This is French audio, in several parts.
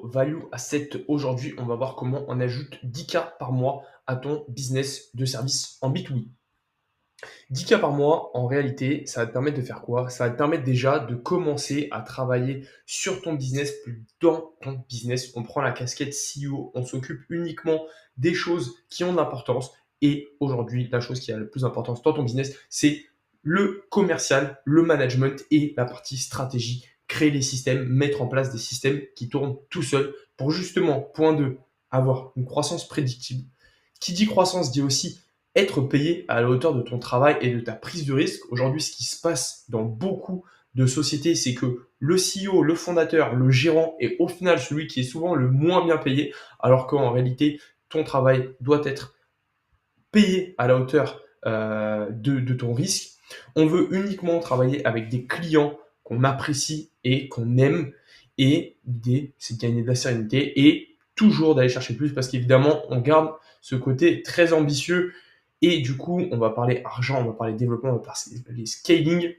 Value Asset. Aujourd'hui, on va voir comment on ajoute 10K par mois à ton business de service en B2B. 10K par mois, en réalité, ça va te permettre de faire quoi? Ça va te permettre déjà de commencer à travailler sur ton business, plus dans ton business. On prend la casquette CEO, on s'occupe uniquement des choses qui ont de l'importance. Et aujourd'hui, la chose qui a le plus d'importance dans ton business, c'est le commercial, le management et la partie stratégie. Créer les systèmes, mettre en place des systèmes qui tournent tout seuls pour justement, point 2, avoir une croissance prédictible. Qui dit croissance dit aussi être payé à la hauteur de ton travail et de ta prise de risque. Aujourd'hui, ce qui se passe dans beaucoup de sociétés, c'est que le CEO, le fondateur, le gérant est au final celui qui est souvent le moins bien payé, alors qu'en réalité, ton travail doit être payé à la hauteur de ton risque. On veut uniquement travailler avec des clients qu'on apprécie et qu'on aime. Et l'idée, c'est de gagner de la sérénité et toujours d'aller chercher plus parce qu'évidemment, on garde ce côté très ambitieux. Et du coup, on va parler argent, on va parler développement, on va parler scaling.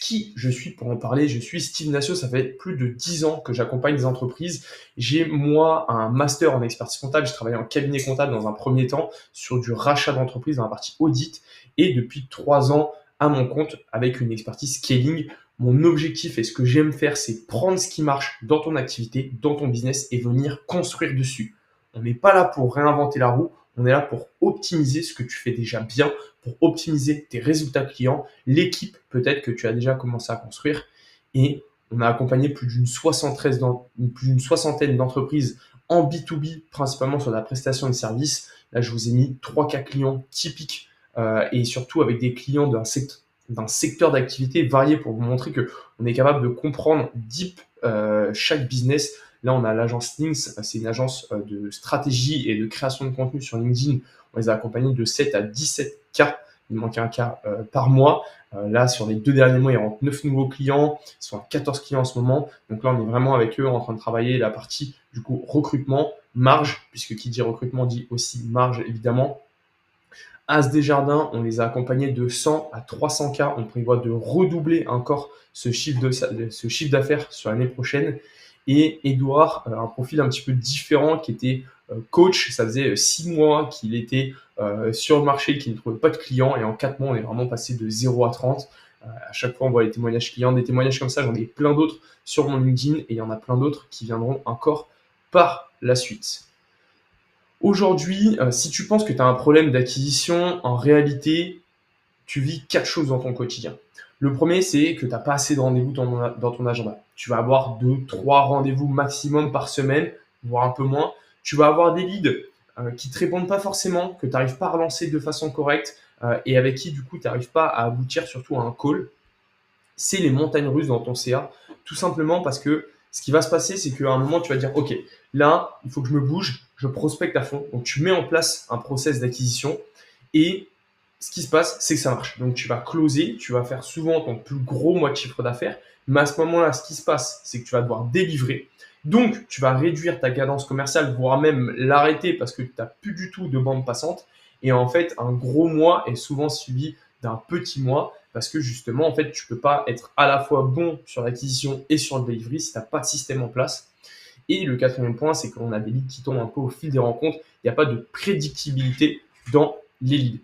Qui je suis pour en parler? Je suis Steve Nassio, ça fait plus de 10 ans que j'accompagne des entreprises. J'ai moi un master en expertise comptable, j'ai travaillé en cabinet comptable dans un premier temps sur du rachat d'entreprise dans la partie audit et depuis 3 ans à mon compte avec une expertise scaling. Mon objectif et ce que j'aime faire, c'est prendre ce qui marche dans ton activité, dans ton business et venir construire dessus. On n'est pas là pour réinventer la roue, on est là pour optimiser ce que tu fais déjà bien, pour optimiser tes résultats clients, l'équipe peut-être que tu as déjà commencé à construire. Et on a accompagné plus d'une soixantaine d'entreprises en B2B, principalement sur la prestation de services. Là, je vous ai mis 3 cas clients typiques et surtout avec des clients d'un secteur d'activité varié pour vous montrer qu'on est capable de comprendre deep chaque business. Là, on a l'agence Links, c'est une agence de stratégie et de création de contenu sur LinkedIn. On les a accompagnés de 7 à 17K. Il manque un cas par mois. Là, sur les 2 derniers mois, il rentre 9 nouveaux clients. Ils sont à 14 clients en ce moment. Donc là, on est vraiment avec eux en train de travailler la partie du coup recrutement, marge, puisque qui dit recrutement dit aussi marge évidemment. As Desjardins, on les a accompagnés de 100 à 300K. On prévoit de redoubler encore ce chiffre d'affaires sur l'année prochaine. Et Edouard, un profil un petit peu différent qui était coach. Ça faisait 6 mois qu'il était sur le marché, qu'il ne trouvait pas de clients. Et en 4 mois, on est vraiment passé de 0 à 30. À chaque fois, on voit les témoignages clients. Des témoignages comme ça, j'en ai plein d'autres sur mon LinkedIn. Et il y en a plein d'autres qui viendront encore par la suite. Aujourd'hui, si tu penses que tu as un problème d'acquisition, en réalité, tu vis 4 choses dans ton quotidien. Le premier, c'est que tu n'as pas assez de rendez-vous dans ton agenda. Tu vas avoir 2, 3 rendez-vous maximum par semaine, voire un peu moins. Tu vas avoir des leads qui ne te répondent pas forcément, que tu n'arrives pas à relancer de façon correcte et avec qui, du coup, tu n'arrives pas à aboutir surtout à un call. C'est les montagnes russes dans ton CA, tout simplement parce que ce qui va se passer, c'est qu'à un moment, tu vas dire, OK, là, il faut que je me bouge, je prospecte à fond. Donc, tu mets en place un process d'acquisition et ce qui se passe, c'est que ça marche. Donc, tu vas closer, tu vas faire souvent ton plus gros mois de chiffre d'affaires. Mais à ce moment-là, ce qui se passe, c'est que tu vas devoir délivrer. Donc, tu vas réduire ta cadence commerciale, voire même l'arrêter parce que tu n'as plus du tout de bande passante. Et en fait, un gros mois est souvent suivi d'un petit mois parce que justement, en fait, tu peux pas être à la fois bon sur l'acquisition et sur le delivery si tu n'as pas de système en place. Et le quatrième point, c'est qu'on a des leads qui tombent un peu au fil des rencontres. Il n'y a pas de prédictibilité dans les leads.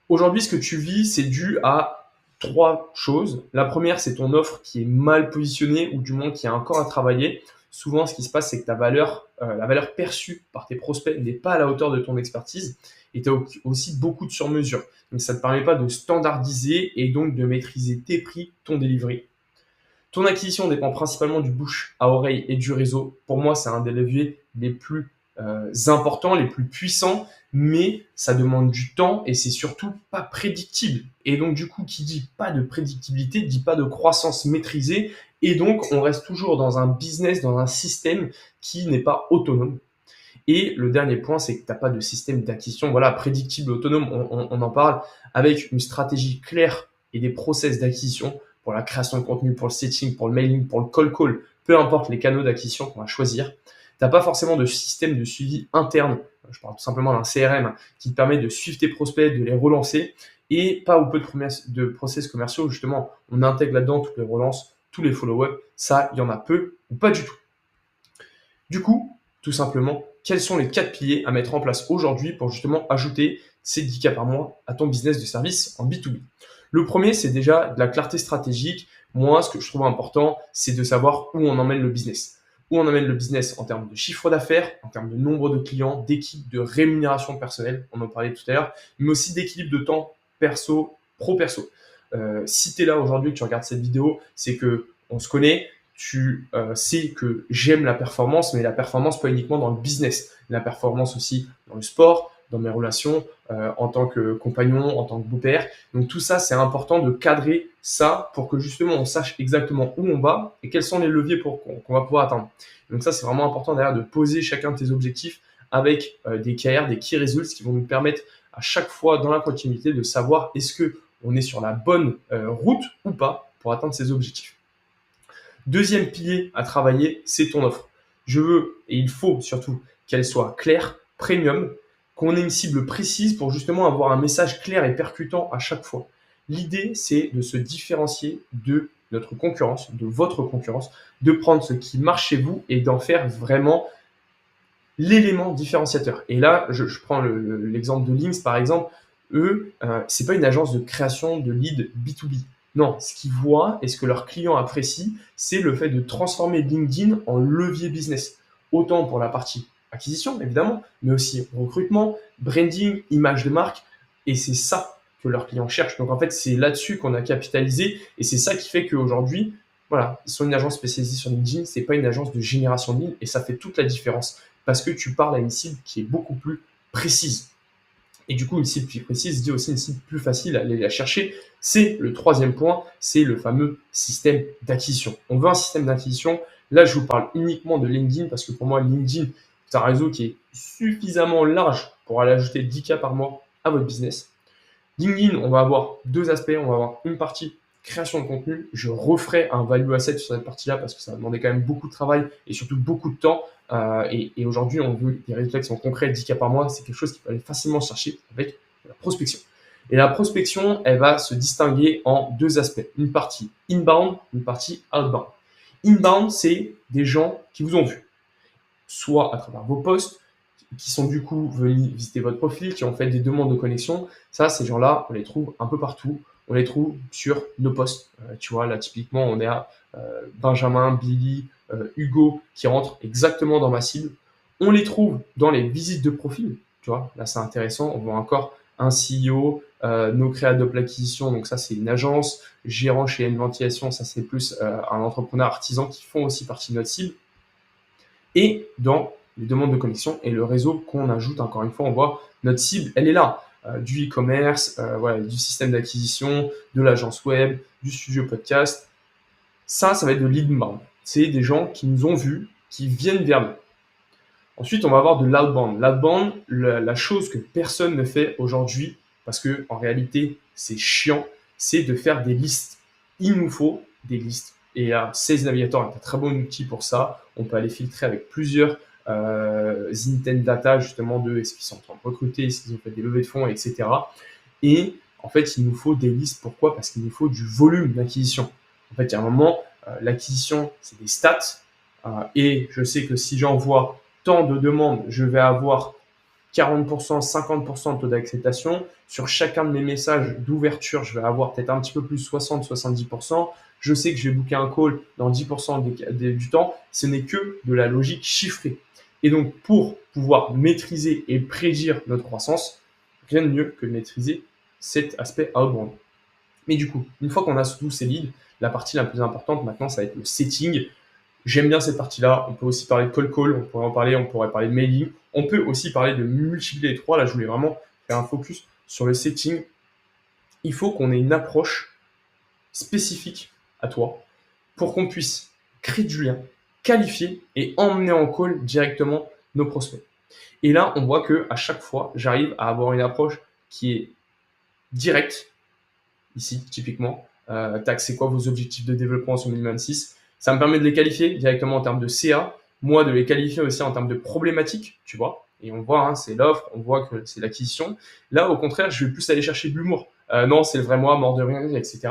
Aujourd'hui, ce que tu vis, c'est dû à 3 choses. La première, c'est ton offre qui est mal positionnée ou du moins qui a encore à travailler. Souvent, ce qui se passe, c'est que la valeur perçue par tes prospects n'est pas à la hauteur de ton expertise et tu as aussi beaucoup de sur-mesure. Donc, ça ne te permet pas de standardiser et donc de maîtriser tes prix, ton delivery. Ton acquisition dépend principalement du bouche à oreille et du réseau. Pour moi, c'est un des leviers les plus importants, les plus puissants, mais ça demande du temps et c'est surtout pas prédictible. Et donc, du coup, qui dit pas de prédictibilité, dit pas de croissance maîtrisée. Et donc, on reste toujours dans un business, dans un système qui n'est pas autonome. Et le dernier point, c'est que tu n'as pas de système d'acquisition voilà, prédictible, autonome. On en parle avec une stratégie claire et des process d'acquisition pour la création de contenu, pour le setting, pour le mailing, pour le call call, peu importe les canaux d'acquisition qu'on va choisir. Tu n'as pas forcément de système de suivi interne. Je parle tout simplement d'un CRM qui te permet de suivre tes prospects, de les relancer et pas ou peu de process commerciaux. Justement, on intègre là-dedans toutes les relances, tous les follow-up. Ça, il y en a peu ou pas du tout. Du coup, tout simplement, quels sont les 4 piliers à mettre en place aujourd'hui pour justement ajouter ces 10 cas par mois à ton business de service en B2B? Le premier, c'est déjà de la clarté stratégique. Moi, ce que je trouve important, c'est de savoir où on emmène le business. Où on emmène le business en termes de chiffre d'affaires, en termes de nombre de clients, d'équipe, de rémunération personnelle, on en parlait tout à l'heure, mais aussi d'équilibre de temps perso, pro-perso. Si tu es là aujourd'hui et que tu regardes cette vidéo, c'est que on se connaît, tu sais que j'aime la performance, mais la performance pas uniquement dans le business, la performance aussi dans le sport, dans mes relations, en tant que compagnon, en tant que beau-père. Donc tout ça, c'est important de cadrer ça pour que justement on sache exactement où on va et quels sont les leviers qu'on va pouvoir atteindre. Donc ça, c'est vraiment important derrière de poser chacun de tes objectifs avec des KR, des key results qui vont nous permettre à chaque fois dans la continuité de savoir est-ce que on est sur la bonne route ou pas pour atteindre ces objectifs. Deuxième pilier à travailler, c'est ton offre. Je veux, et il faut surtout, qu'elle soit claire, premium, qu'on ait une cible précise pour justement avoir un message clair et percutant à chaque fois. L'idée, c'est de se différencier de notre concurrence, de votre concurrence, de prendre ce qui marche chez vous et d'en faire vraiment l'élément différenciateur. Et là, je prends l'exemple de Lynx, par exemple. Eux, c'est pas une agence de création de leads B2B. Non, ce qu'ils voient et ce que leurs clients apprécient, c'est le fait de transformer LinkedIn en levier business. Autant pour la partie acquisition, évidemment, mais aussi recrutement, branding, image de marque. Et c'est ça que leurs clients cherchent. Donc en fait, c'est là-dessus qu'on a capitalisé et c'est ça qui fait qu'aujourd'hui, voilà, ils sont une agence spécialisée sur LinkedIn, c'est pas une agence de génération de leads et ça fait toute la différence parce que tu parles à une cible qui est beaucoup plus précise. Et du coup, une cible plus précise dit aussi une cible plus facile à aller la chercher. C'est le troisième point, c'est le fameux système d'acquisition. On veut un système d'acquisition. Là, je vous parle uniquement de LinkedIn parce que pour moi, LinkedIn, c'est un réseau qui est suffisamment large pour aller ajouter 10 cas par mois à votre business. LinkedIn, on va avoir deux aspects. On va avoir une partie création de contenu. Je referai un value asset sur cette partie-là parce que ça va demander quand même beaucoup de travail et surtout beaucoup de temps. Et aujourd'hui, on veut des résultats qui sont concrets, 10 cas par mois. C'est quelque chose qui peut aller facilement chercher avec la prospection. Et la prospection, elle va se distinguer en deux aspects. Une partie inbound, une partie outbound. Inbound, c'est des gens qui vous ont vu, soit à travers vos posts, qui sont du coup venus visiter votre profil, qui ont fait des demandes de connexion. Ça, ces gens-là, on les trouve un peu partout. On les trouve sur nos posts. Tu vois, là, typiquement, on est à Benjamin, Billy, Hugo, qui rentrent exactement dans ma cible. On les trouve dans les visites de profil. Tu vois, là, c'est intéressant. On voit encore un CEO, nos créateurs de l'acquisition. Donc ça, c'est une agence. Gérant chez N Ventilation, ça, c'est plus un entrepreneur artisan qui font aussi partie de notre cible. Et dans les demandes de connexion et le réseau qu'on ajoute, encore une fois, on voit notre cible, elle est là. Du e-commerce, voilà, du système d'acquisition, de l'agence web, du studio podcast. Ça va être de l'inbound. C'est des gens qui nous ont vus, qui viennent vers nous. Ensuite, on va avoir de l'outbound. L'outbound, la chose que personne ne fait aujourd'hui, parce que en réalité, c'est chiant, c'est de faire des listes. Il nous faut des listes. Et Sales Navigator est un très bon outil pour ça. On peut aller filtrer avec plusieurs intent data, justement, de est-ce qu'ils sont en train de recruter, est-ce qu'ils ont fait des levées de fonds, etc. Et en fait, il nous faut des listes. Pourquoi? Parce qu'il nous faut du volume d'acquisition. En fait, il y a un moment, l'acquisition, c'est des stats. Et je sais que si j'envoie tant de demandes, je vais avoir 40%, 50% de taux d'acceptation. Sur chacun de mes messages d'ouverture, je vais avoir peut-être un petit peu plus 60, 70%. Je sais que je vais booker un call dans 10% du temps. Ce n'est que de la logique chiffrée. Et donc, pour pouvoir maîtriser et prédire notre croissance, rien de mieux que de maîtriser cet aspect outbound. Mais du coup, une fois qu'on a tous ces leads, la partie la plus importante maintenant, ça va être le setting. J'aime bien cette partie-là. On peut aussi parler de cold call, on pourrait en parler, on pourrait parler de mailing. On peut aussi parler de multiplier les trois. Là, je voulais vraiment faire un focus sur le setting. Il faut qu'on ait une approche spécifique à toi pour qu'on puisse créer du lien, qualifier et emmener en call directement nos prospects. Et là, on voit que à chaque fois, j'arrive à avoir une approche qui est directe. Ici, typiquement, tac, c'est quoi vos objectifs de développement sur 2026? Ça me permet de les qualifier directement en termes de CA, moi de les qualifier aussi en termes de problématiques, tu vois. Et on voit, hein, c'est l'offre, on voit que c'est l'acquisition. Là, au contraire, je vais plus aller chercher de l'humour. Non, c'est le vrai moi, mort de rien, etc.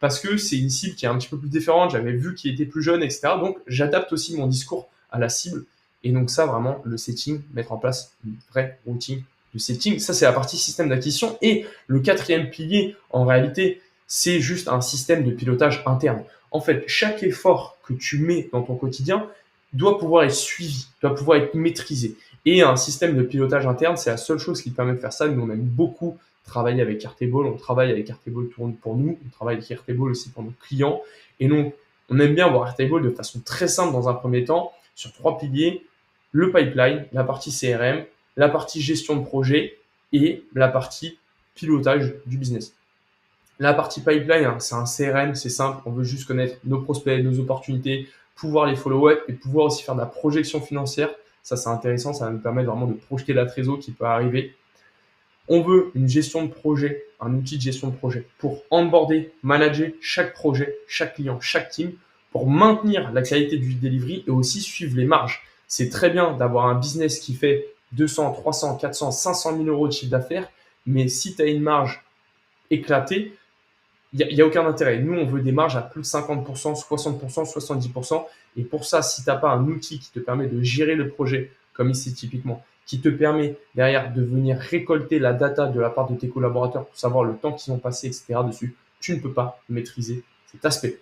Parce que c'est une cible qui est un petit peu plus différente. J'avais vu qu'il était plus jeune, etc. Donc, j'adapte aussi mon discours à la cible. Et donc ça, vraiment, le setting, mettre en place une vraie routine de setting, ça c'est la partie système d'acquisition. Et le quatrième pilier, en réalité, c'est juste un système de pilotage interne. En fait, chaque effort que tu mets dans ton quotidien doit pouvoir être suivi, doit pouvoir être maîtrisé. Et un système de pilotage interne, c'est la seule chose qui permet de faire ça. Nous, on aime beaucoup travailler avec Airtable, on travaille avec Airtable pour nous, on travaille avec Airtable aussi pour nos clients. Et donc, on aime bien voir Airtable de façon très simple dans un premier temps, sur 3 piliers, le pipeline, la partie CRM, la partie gestion de projet et la partie pilotage du business. La partie pipeline, hein, c'est un CRM, c'est simple, on veut juste connaître nos prospects, nos opportunités, pouvoir les follow-up et pouvoir aussi faire de la projection financière. Ça, c'est intéressant, ça va nous permettre vraiment de projeter la trésor qui peut arriver. On veut une gestion de projet, un outil de gestion de projet pour onboarder, manager chaque projet, chaque client, chaque team, pour maintenir la qualité du delivery et aussi suivre les marges. C'est très bien d'avoir un business qui fait 200, 300, 400, 500 000 euros de chiffre d'affaires, mais si tu as une marge éclatée, il n'y a aucun intérêt. Nous, on veut des marges à plus de 50%, 60%, 70%. Et pour ça, si tu n'as pas un outil qui te permet de gérer le projet, comme ici typiquement, qui te permet derrière de venir récolter la data de la part de tes collaborateurs pour savoir le temps qu'ils ont passé, etc. dessus, tu ne peux pas maîtriser cet aspect.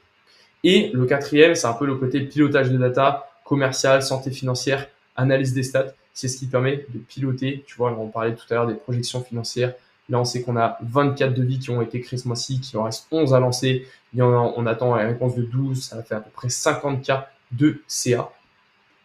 Et le quatrième, c'est un peu le côté pilotage de data, commercial, santé financière, analyse des stats. C'est ce qui permet de piloter. Tu vois, on parlait tout à l'heure des projections financières. Là, on sait qu'on a 24 devis qui ont été créés ce mois-ci, qu'il en reste 11 à lancer. On attend la réponse de 12, ça fait à peu près 50 k de CA.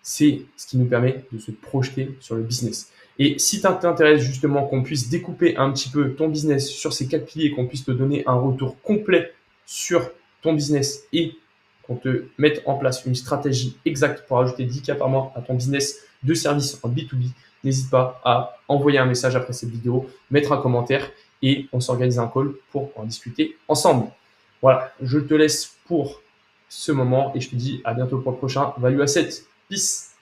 C'est ce qui nous permet de se projeter sur le business. Et si ça t'intéresse justement qu'on puisse découper un petit peu ton business sur ces 4 piliers, qu'on puisse te donner un retour complet sur ton business et qu'on te mette en place une stratégie exacte pour ajouter 10 k par mois à ton business de service en B2B, n'hésite pas à envoyer un message après cette vidéo, mettre un commentaire et on s'organise un call pour en discuter ensemble. Voilà, je te laisse pour ce moment et je te dis à bientôt pour le prochain Value Asset. Peace.